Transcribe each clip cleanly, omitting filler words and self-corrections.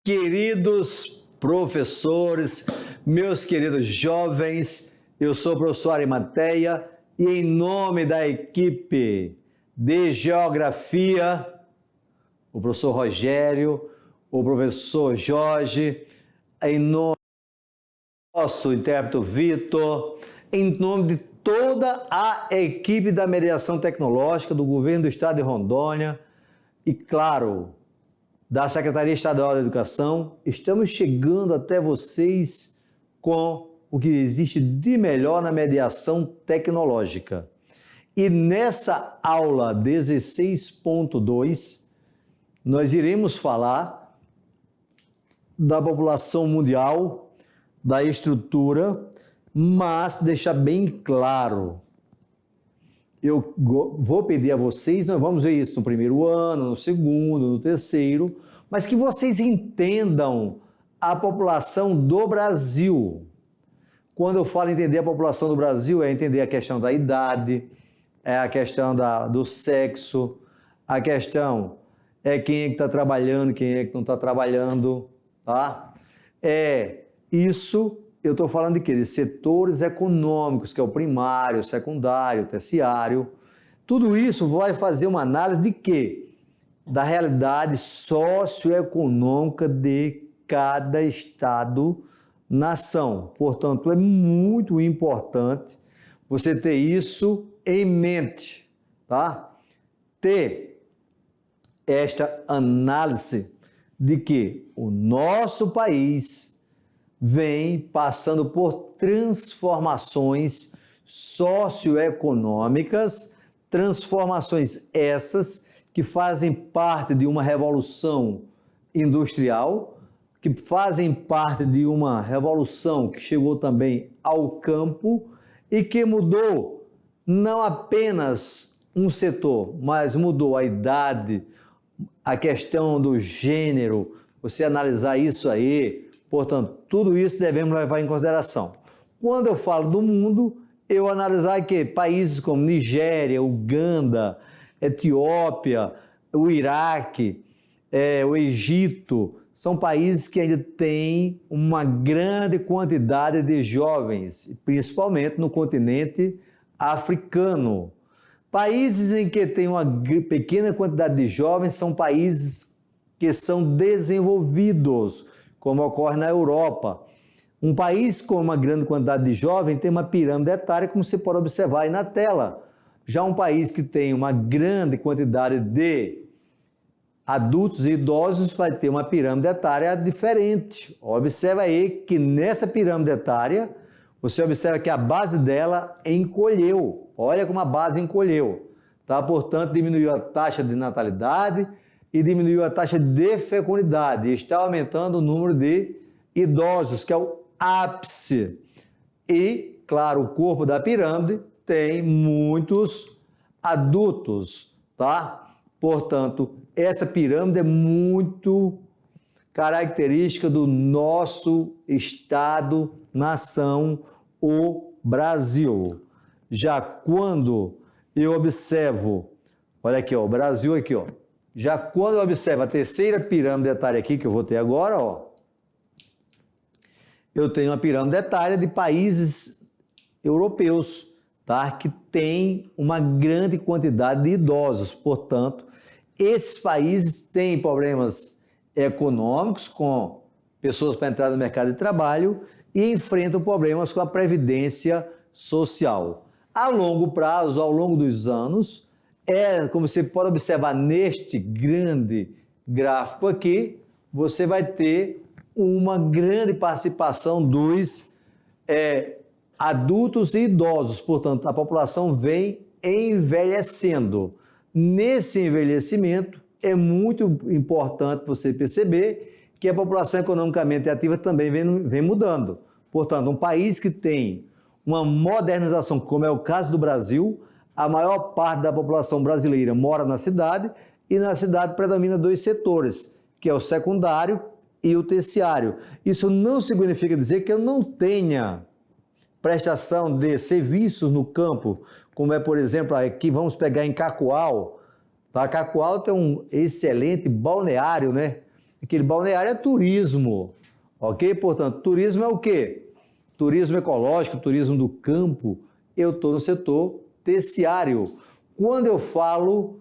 queridos professores, meus queridos jovens, eu sou o professor Arimateia e em nome da equipe de Geografia, o professor Rogério, o professor Jorge, em nome do nosso intérprete Vitor, em nome de toda a equipe da mediação tecnológica do Governo do Estado de Rondônia e, claro, da Secretaria Estadual da Educação, estamos chegando até vocês com o que existe de melhor na mediação tecnológica. E nessa aula 16.2, nós iremos falar da população mundial, da estrutura, mas deixar bem claro, eu vou pedir a vocês, nós vamos ver isso no primeiro ano, no segundo, no terceiro, mas que vocês entendam a população do Brasil. Quando eu falo entender a população do Brasil, é entender a questão da idade, é a questão do sexo, a questão é quem é que está trabalhando, quem é que não está trabalhando, tá? Eu estou falando de quê? De setores econômicos, que é o primário, o secundário, o terciário. Tudo isso vai fazer uma análise de quê? Da realidade socioeconômica de cada estado-nação. Portanto, é muito importante você ter isso em mente, tá? Ter esta análise de que o nosso país vem passando por transformações socioeconômicas, transformações essas que fazem parte de uma revolução industrial, que fazem parte de uma revolução que chegou também ao campo e que mudou não apenas um setor, mas mudou a idade, a questão do gênero, você analisar isso aí. Portanto, tudo isso devemos levar em consideração. Quando eu falo do mundo, eu analisar que países como Nigéria, Uganda, Etiópia, o Iraque, o Egito, são países que ainda têm uma grande quantidade de jovens, principalmente no continente africano. Países em que tem uma pequena quantidade de jovens são países que são desenvolvidos, como ocorre na Europa. Um país com uma grande quantidade de jovens tem uma pirâmide etária, como você pode observar aí na tela. Já um país que tem uma grande quantidade de adultos e idosos vai ter uma pirâmide etária diferente. Observa aí que nessa pirâmide etária, você observa que a base dela encolheu. Olha como a base encolheu. Tá? Portanto, diminuiu a taxa de natalidade e diminuiu a taxa de fecundidade. Está aumentando o número de idosos, que é o ápice. E, claro, o corpo da pirâmide tem muitos adultos, tá? Portanto, essa pirâmide é muito característica do nosso estado, nação, o Brasil. Já quando eu observo, olha aqui, ó, o Brasil aqui, ó. Já quando eu observo a terceira pirâmide etária aqui, que eu vou ter agora, ó, eu tenho uma pirâmide etária de países europeus, tá? Que tem uma grande quantidade de idosos. Portanto, esses países têm problemas econômicos com pessoas para entrar no mercado de trabalho e enfrentam problemas com a previdência social. A longo prazo, ao longo dos anos, como você pode observar neste grande gráfico aqui, você vai ter uma grande participação dos adultos e idosos. Portanto, a população vem envelhecendo. Nesse envelhecimento, é muito importante você perceber que a população economicamente ativa também vem mudando. Portanto, um país que tem uma modernização, como é o caso do Brasil, a maior parte da população brasileira mora na cidade e na cidade predomina dois setores, que é o secundário e o terciário. Isso não significa dizer que eu não tenha prestação de serviços no campo, como é, por exemplo, aqui vamos pegar em Cacoal. Tá? Cacoal tem um excelente balneário, né? Aquele balneário é turismo, ok? Portanto, turismo é o quê? Turismo ecológico, turismo do campo. Eu estou no setor terciário. Quando eu falo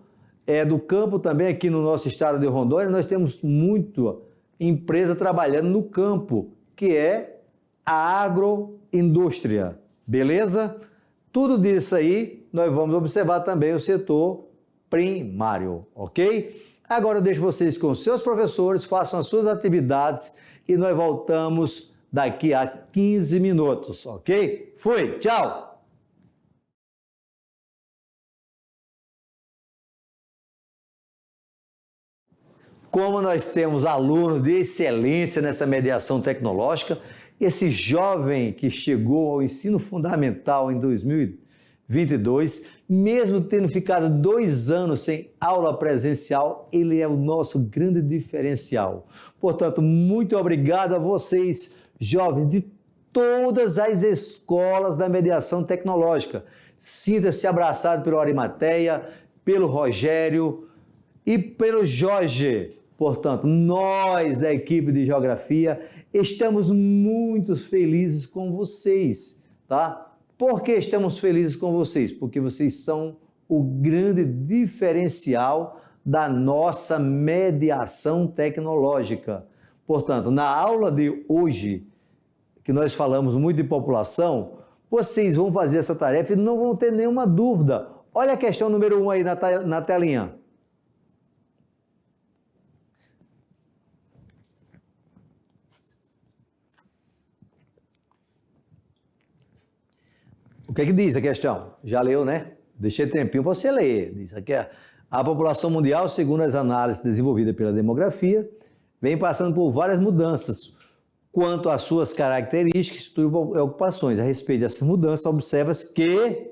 do campo também, aqui no nosso estado de Rondônia, nós temos muita empresa trabalhando no campo, que é a agroindústria, beleza? Tudo disso aí, nós vamos observar também o setor primário, ok? Agora eu deixo vocês com seus professores, façam as suas atividades e nós voltamos daqui a 15 minutos, ok? Fui, tchau! Como nós temos alunos de excelência nessa mediação tecnológica, esse jovem que chegou ao ensino fundamental em 2022, mesmo tendo ficado 2 anos sem aula presencial, ele é o nosso grande diferencial. Portanto, muito obrigado a vocês, jovens de todas as escolas da mediação tecnológica. Sinta-se abraçado pelo Arimateia, pelo Rogério e pelo Jorge. Portanto, nós da equipe de Geografia estamos muito felizes com vocês, tá? Por que estamos felizes com vocês? Porque vocês são o grande diferencial da nossa mediação tecnológica. Portanto, na aula de hoje, que nós falamos muito de população, vocês vão fazer essa tarefa e não vão ter nenhuma dúvida. Olha a questão número 1 aí na telinha. O que é que diz a questão? Já leu, né? Deixei tempinho para você ler. Diz aqui, a população mundial, segundo as análises desenvolvidas pela demografia, vem passando por várias mudanças quanto às suas características e preocupações. A respeito dessas mudanças, observa-se que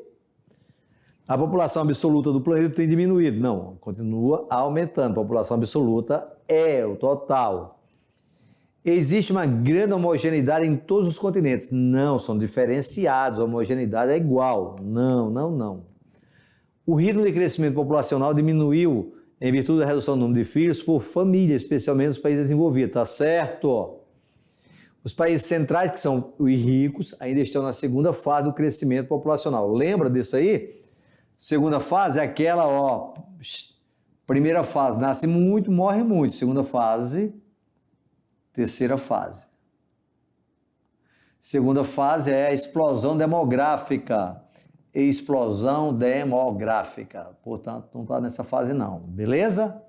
a população absoluta do planeta tem diminuído. Não, continua aumentando. A população absoluta é o total. Existe uma grande homogeneidade em todos os continentes. Não, são diferenciados, a homogeneidade é igual. Não. O ritmo de crescimento populacional diminuiu em virtude da redução do número de filhos por família, especialmente nos países desenvolvidos, tá certo? Os países centrais, que são os ricos, ainda estão na segunda fase do crescimento populacional. Lembra disso aí? Segunda fase é aquela, primeira fase, nasce muito, morre muito. Segunda fase... Terceira fase. Segunda fase é a explosão demográfica. Explosão demográfica. Portanto, não está nessa fase não. Beleza?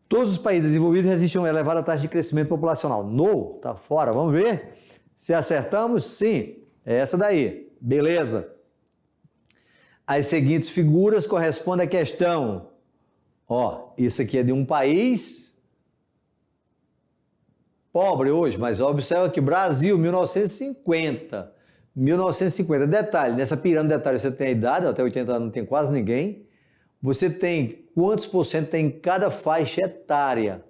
Todos os países desenvolvidos resistem a uma elevada taxa de crescimento populacional. No, tá fora. Vamos ver? Se acertamos, sim. É essa daí. Beleza. As seguintes figuras correspondem à questão. Isso aqui é de um país... pobre hoje, mas observa que Brasil, 1950. Detalhe, nessa pirâmide, detalhe, você tem a idade, até 80 anos não tem quase ninguém. Você tem quantos por cento tem em cada faixa etária.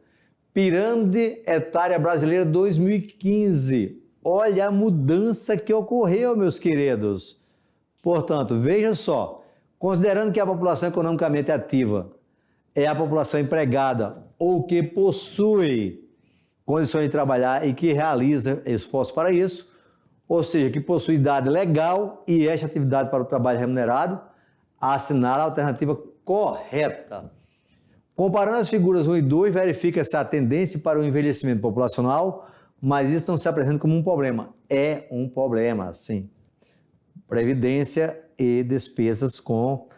Pirâmide etária brasileira 2015. Olha a mudança que ocorreu, meus queridos. Portanto, veja só, considerando que a população economicamente ativa é a população empregada ou que possui condições de trabalhar e que realiza esforço para isso, ou seja, que possui idade legal e esta atividade para o trabalho remunerado, assinala a alternativa correta. Comparando as figuras 1 e 2, verifica-se a tendência para o envelhecimento populacional, mas isso não se apresenta como um problema. É um problema, sim. Previdência e despesas com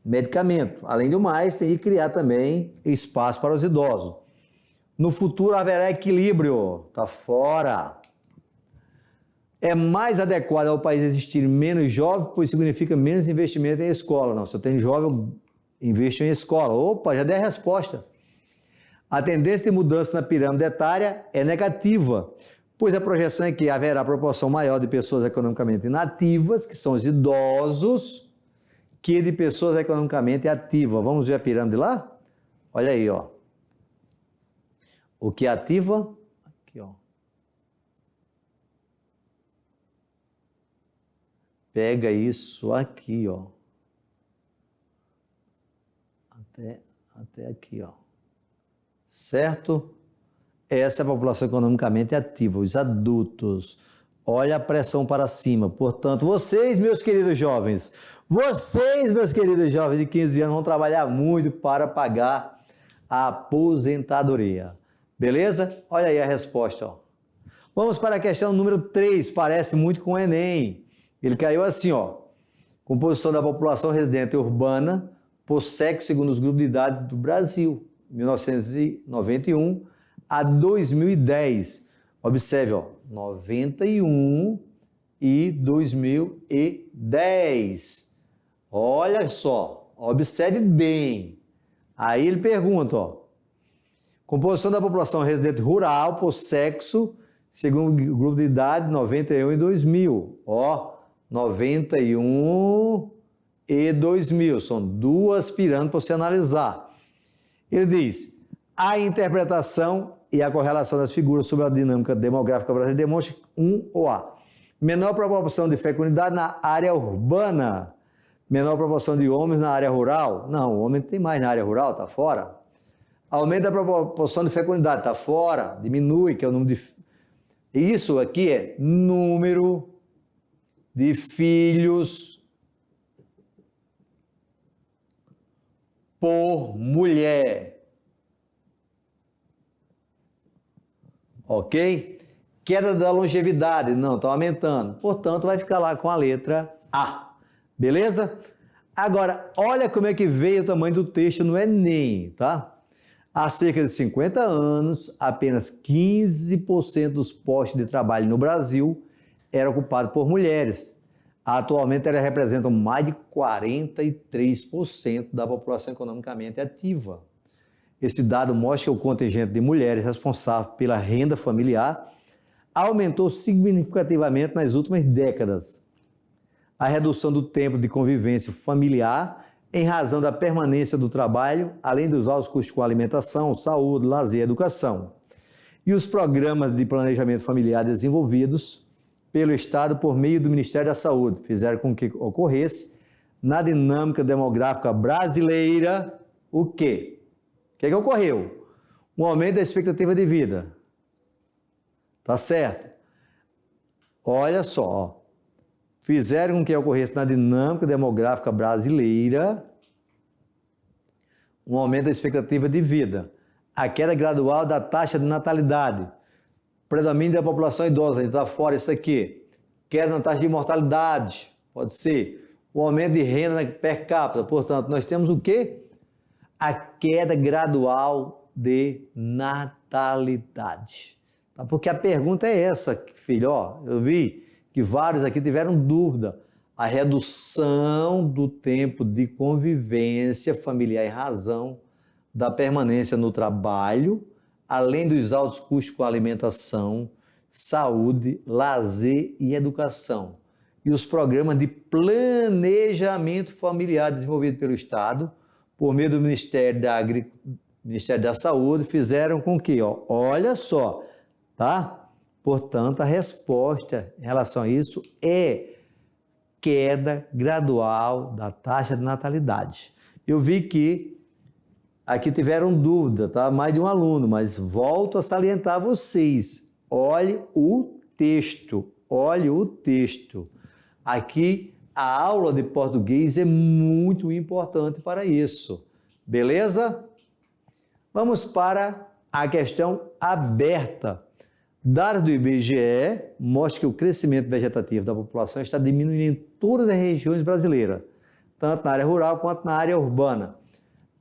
medicamento. Além do mais, tem que criar também espaço para os idosos. No futuro haverá equilíbrio, tá fora. É mais adequado ao país existir menos jovens, pois significa menos investimento em escola. Não, se eu tenho jovem, eu investo em escola. Opa, já dei a resposta. A tendência de mudança na pirâmide etária é negativa, pois a projeção é que haverá proporção maior de pessoas economicamente inativas, que são os idosos, que de pessoas economicamente ativas. Vamos ver a pirâmide lá? Olha aí, O que ativa? Aqui, Pega isso aqui, Até aqui, certo? Essa é a população economicamente ativa, os adultos. Olha a pressão para cima. Portanto, vocês, meus queridos jovens de 15 anos, vão trabalhar muito para pagar a aposentadoria. Beleza? Olha aí a resposta. Ó. Vamos para a questão número 3. Parece muito com o Enem. Ele caiu assim, ó. Composição da população residente urbana por sexo segundo os grupos de idade do Brasil, 1991 a 2010. Observe, ó, 91 e 2010. Olha só, observe bem. Aí ele pergunta, ó, composição da população residente rural por sexo, segundo o grupo de idade, 91 e 2000. Ó, 91 e 2000, são duas pirâmides para você analisar. Ele diz, a interpretação e a correlação das figuras sobre a dinâmica demográfica brasileira demonstra ou A. Menor proporção de fecundidade na área urbana. Menor proporção de homens na área rural. Não, o homem tem mais na área rural, está fora. Aumento da proporção de fecundidade, está fora. Diminui, que é o número de... Isso aqui é número de filhos por mulher. Ok? Queda da longevidade, não, está aumentando. Portanto, vai ficar lá com a letra A. Beleza? Agora, olha como é que veio o tamanho do texto no Enem, tá? Há cerca de 50 anos, apenas 15% dos postos de trabalho no Brasil eram ocupados por mulheres. Atualmente, elas representam mais de 43% da população economicamente ativa. Esse dado mostra que o contingente de mulheres responsável pela renda familiar aumentou significativamente nas últimas décadas. A redução do tempo de convivência familiar em razão da permanência do trabalho, além dos altos custos com alimentação, saúde, lazer e educação. E os programas de planejamento familiar desenvolvidos pelo Estado por meio do Ministério da Saúde fizeram com que ocorresse, na dinâmica demográfica brasileira, o quê? O que ocorreu? Um aumento da expectativa de vida. Tá certo? Olha só, ó. Fizeram com que ocorresse na dinâmica demográfica brasileira um aumento da expectativa de vida, a queda gradual da taxa de natalidade, predomínio da população idosa, a gente está fora isso aqui, queda na taxa de mortalidade, pode ser, o aumento de renda per capita, portanto, nós temos o quê? A queda gradual de natalidade. Tá? Porque a pergunta é essa, filho, ó, eu vi que vários aqui tiveram dúvida. A redução do tempo de convivência familiar em razão da permanência no trabalho, além dos altos custos com alimentação, saúde, lazer e educação. E os programas de planejamento familiar desenvolvidos pelo Estado, por meio do Ministério da Saúde, fizeram com que, ó, olha só, tá? Portanto, a resposta em relação a isso é queda gradual da taxa de natalidade. Eu vi que aqui tiveram dúvida, tá? Mais de um aluno, mas volto a salientar a vocês. Olhe o texto, olhe o texto. Aqui a aula de português é muito importante para isso. Beleza? Vamos para a questão aberta. Dados do IBGE mostram que o crescimento vegetativo da população está diminuindo em todas as regiões brasileiras, tanto na área rural quanto na área urbana.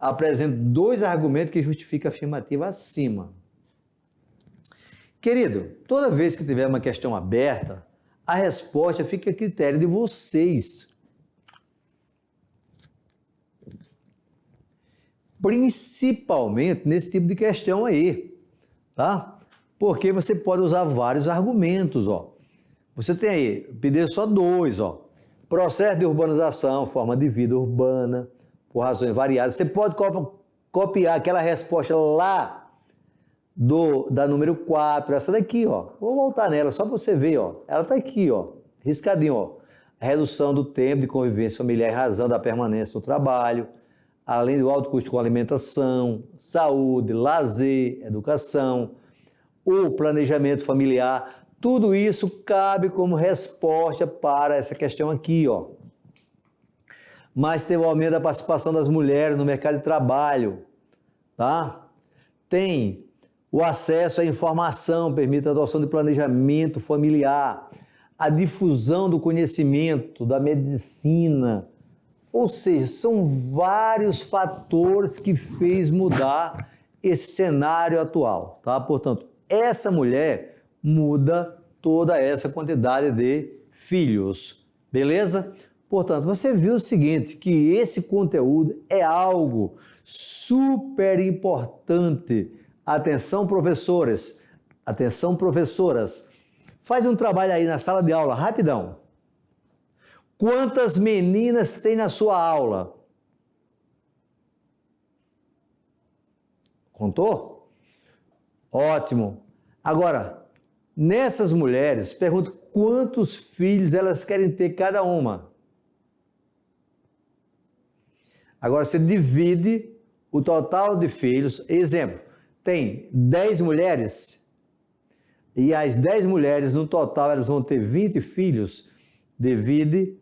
Apresento dois argumentos que justificam a afirmativa acima. Querido, toda vez que tiver uma questão aberta, a resposta fica a critério de vocês. Principalmente nesse tipo de questão aí, tá? Porque você pode usar vários argumentos, ó. Você tem aí, pedir só dois, ó. Processo de urbanização, forma de vida urbana, por razões variadas. Você pode copiar aquela resposta lá da número 4, essa daqui, ó. Vou voltar nela só para você ver, ó. Ela está aqui, ó, riscadinho, ó. A redução do tempo de convivência familiar em razão da permanência no trabalho, além do alto custo com alimentação, saúde, lazer, educação, o planejamento familiar, tudo isso cabe como resposta para essa questão aqui, ó. Mas tem o aumento da participação das mulheres no mercado de trabalho, tá? Tem o acesso à informação, permite a adoção de planejamento familiar, a difusão do conhecimento, da medicina, ou seja, são vários fatores que fez mudar esse cenário atual, tá? Portanto, essa mulher muda toda essa quantidade de filhos, beleza? Portanto, você viu o seguinte, que esse conteúdo é algo super importante. Atenção, professores, atenção, professoras. Faz um trabalho aí na sala de aula, rapidão. Quantas meninas tem na sua aula? Contou? Ótimo. Agora, nessas mulheres, pergunto quantos filhos elas querem ter cada uma. Agora, você divide o total de filhos. Exemplo, tem 10 mulheres e as 10 mulheres, no total, elas vão ter 20 filhos. Divide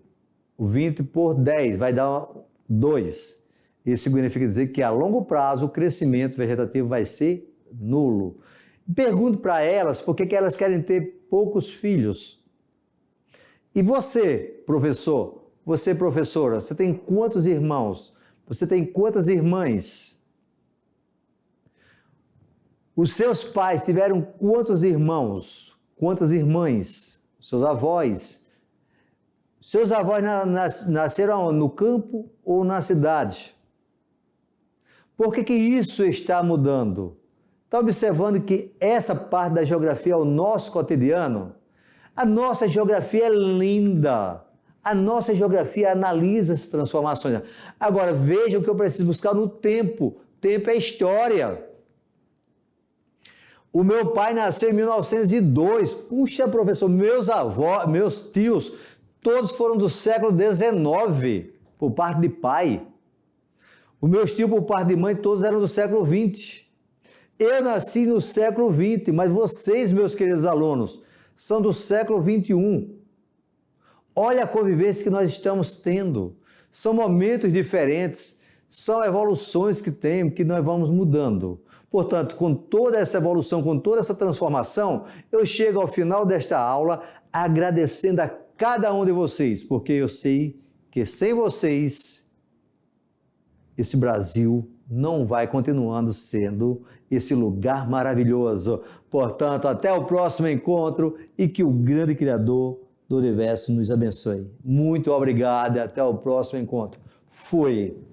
o 20 por 10, vai dar 2. Isso significa dizer que a longo prazo o crescimento vegetativo vai ser nulo. Pergunto para elas por que elas querem ter poucos filhos. E você, professor, você, professora, você tem quantos irmãos? Você tem quantas irmãs? Os seus pais tiveram quantos irmãos? Quantas irmãs? Seus avós? Seus avós nasceram no campo ou na cidade? Por que isso está mudando? Está observando que essa parte da geografia é o nosso cotidiano? A nossa geografia é linda. A nossa geografia analisa essas transformações. Agora, veja o que eu preciso buscar no tempo. Tempo é história. O meu pai nasceu em 1902. Puxa, professor, meus avós, meus tios, todos foram do século XIX, por parte de pai. Os meus tios, por parte de mãe, todos eram do século XX. Eu nasci no século XX, mas vocês, meus queridos alunos, são do século XXI. Olha a convivência que nós estamos tendo. São momentos diferentes, são evoluções que temos, que nós vamos mudando. Portanto, com toda essa evolução, com toda essa transformação, eu chego ao final desta aula agradecendo a cada um de vocês, porque eu sei que sem vocês, esse Brasil não vai continuando sendo esse lugar maravilhoso. Portanto, até o próximo encontro e que o grande Criador do Universo nos abençoe. Muito obrigado e até o próximo encontro. Fui!